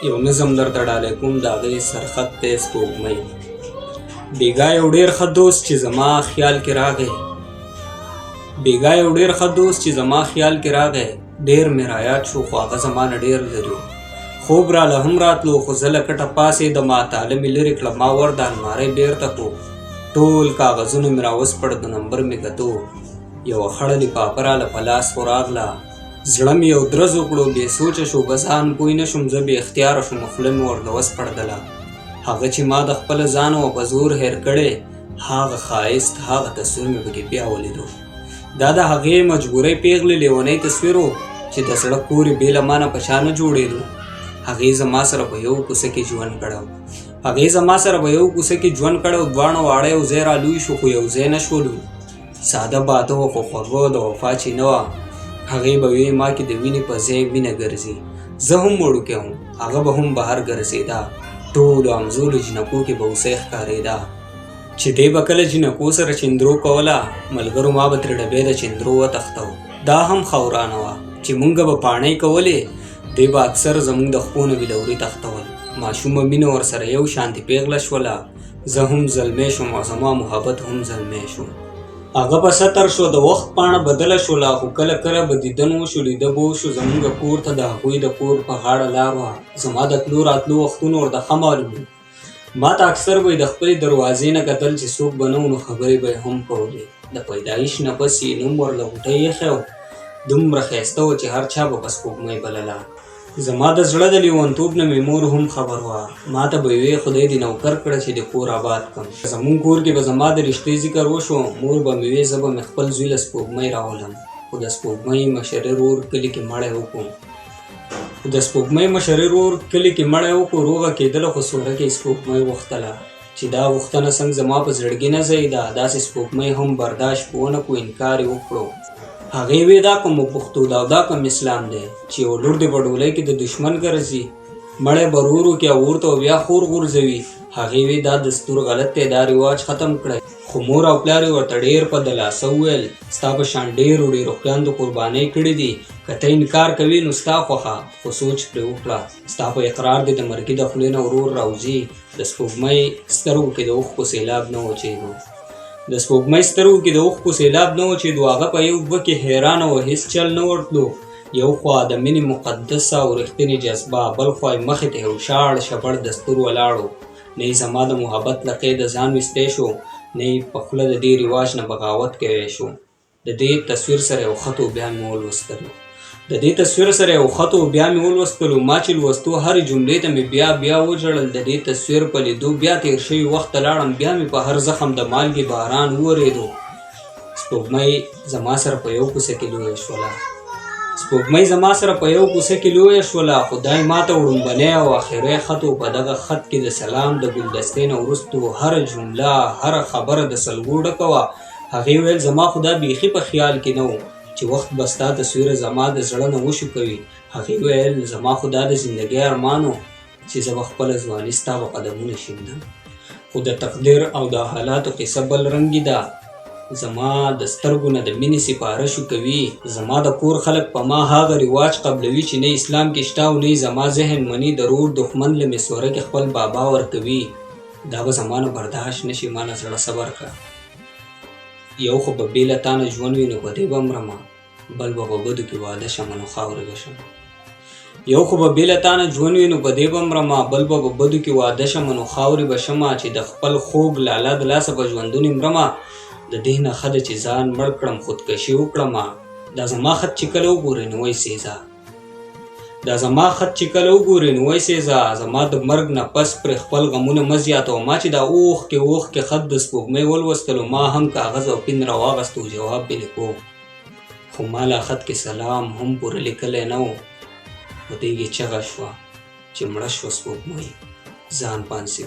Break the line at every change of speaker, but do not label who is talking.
یو نظم درته ډالۍ کوم د هغې سرخط دی سپوږمۍ. بېګا یو ډېر ښه دوست چې زما خیال کې راغی، بېګا یو ډېر ښه دوست چې زما خیال کې راغی، ډېر مې رایاد شو خو هغه زما نه ډېر لري. خوب راله هم راتلو خو زه له کټه پاڅېدم، تاله مې لرې کړه ما ور د المارۍ بېرته کړو، ټول کاغذونه مې راوسپړ د نمبر مې کتو، یوه خړه لفافه راله په لاس خو راغله، زړه مې یو درز وکړو، بې سوچه شو به ځان پوی نه شم، زه بې اختیاره شوم خوله مې ورله وسپړدله. هغه چې ما د خپله ځان و په زور هېر کړی، هغه ښایست هغه تصویر مې پکې بیا ولیدو. دا د هغې مجبورۍ پیغلې لیونی تصویر و چې د زړه کور یې بې له ما نه په چا نه جوړېدو. هغې زما سره په یو کوڅه کې ژوند کړی، هغې زما سره په یو کوڅه کې ژوند کړی، دواړه واړه یو ځای را لوی شو خو یو ځای نه شولو. ساده باده وه خو خوږه د وفا چې نه وه، هغې به ویې ما کې د وینې په ځای مینه ګرځي، زه هم وړوکی وم هغه به هم بهر ګرځېده، ټولو همزولو جنکو کې به اوسۍ ښکارېده چې دی به کله جنکو سره چندرو کوله، ملګرو ما به ترې ډبې د چندرو وتښتو. دا هم ښه ورانه وه چې مونږ به پاڼۍ کولې، دی به اکثر زموږ د خپو نه بېلوري تښتول. ماشومه مینه ورسره یو شانتې پیغله شوله، زه هم زلمی شوم او زما محبت هم زلمی شو. هغه به ستر شو د وخت پاڼه بدله شوله، خو کله کله به دیدن وشو لیده به وشو زموږ کور ته، د هغوی د کور په غاړه لار وه، زما د تلو راتلو وختونه ورته ښه معلوم وو. ما ته اکثر به یې د خپلې دروازې نه کتل چې څوک به نه و نو خبرې به یې هم کولې. د پیدایش نه پس یې نوم ورله غوټۍ ایښی و، دومره ښایسته وه چې هر چا به په سپوږمۍ بلله. زما د زړه د لیونتوب نه مې مور هم خبر وه، ما ته به یې ویې خدای دې نوکر کړه چې د کور آباد کړم. زموږ کور کې به زما د رشتې ذکر وشو، مور به مې ویې زه به مې خپل زوی له سپوږمۍ راولم، خو د سپوږمۍ مشرې ورور کلي کې مړی وکړو، روغه کېدله خو سوره کې سپوږمۍ غوښتله چې دا غوښتنه څنګه زما په زړګي نه ځایېده، داسې سپوږمۍ هم برداشت ونه کړو، انکار یې وکړو. هغې وې دا کوم پښتو دا او دا کوم اسلام دی چې یو لور دې په ډولۍ کې د دشمن ګرځي، مړی به ورور وکړي او اور ته بیا خور غورځوي. هغې وې دا دستور غلط دی، دا رواج ختم کړی. خو مور او پلار یې ورته ډېر په دلاسه وویل ستا په شان ډېرو خویندو قربانۍ کړي دي، که ته انکار کوې نو ستا خوښه، خو سوچ پرې وکړه، ستا په اقرار دې د مرګي د خولې نه ورور راوځي. د سپوږمۍ سترګو کې د اوښکو سیلاب نه وچېدو، د سپوږمۍ سترګو کې د اوښکو سیلاب نه وچېدو. هغه په یو دوه کې حیرانه وه، هېڅ چل نه ورتلو. یو خوا د مینې مقدسه او رښتینې جذبه، بل خوا یې مخې ته یو شاړ شپړ دستور ولاړو. نه یې زما د محبت له قیده ځان ویستی شو، نه یې په خوله د دې رواج نه بغاوت کوی شو. د دې تصویر سره یو خط و بیا مې ولوستلو، ما چې لوستو هرې جملې ته مې بیا بیا وژړل. د دې تصویر په لیدو بیا تېر شوي وخت ته لاړم، بیا مې په هر زخم د مالګې باران وورېدو. سپوږمۍ زما سره په یو کوڅه کې لویه شوله، خدای ما ته وړومبنی او اخري خط و. په دغه خط کې د سلام د ګلدستې نه وروستو هره جمله هره خبره د سلګو ډکه وه. هغې ویل زما خو دا بیخي په خیال کې نه و چې وخت به ستا تصویر زما د زړه نه وشو کوي. هغې ویل زما خو دا د زندګۍ ارمان و چې زه به خپله ځواني ستا په قدمونه شیندم، خو د تقدیر او د حالاتو قصه بل رنګې ده. زما د سترګو نه د مینې سپاره شو کوي، زما د کور خلک په ما هغه رواج قبلوي چې نه اسلام کې شته او نه زما ذهن مني. د رور دښمن له مسوره کې خپل بابا ورکوي، دا به زما نه برداشت نشي، ما نه زړه صبر کړه. یو خو به بې له تا نه ژوند وي نو په دې به مرمه، بل به په بدو کې واده شمه نو خاورې به شم. چې د خپل خوږ لالا د لاسه به ژوندون مرمه. د دې نه ښه ده چې ځان مړ کړم، خودکشي وکړمه. دا زما خط چې کله وګورې نو وایي سیزه، زما د مرګ نه پس پرې خپل غمونه مه زیاتوه. ما چې دا اوښکې خط د سپوږمۍ ولوستلو، ما هم کاغذ او پین راواغست او جواب به لیکو، خو ما لا خط کې سلام هم پوره لیکلی نه و. په دې کې چغه شوه چې مړه شوه سپوږمۍ، ځان پانسي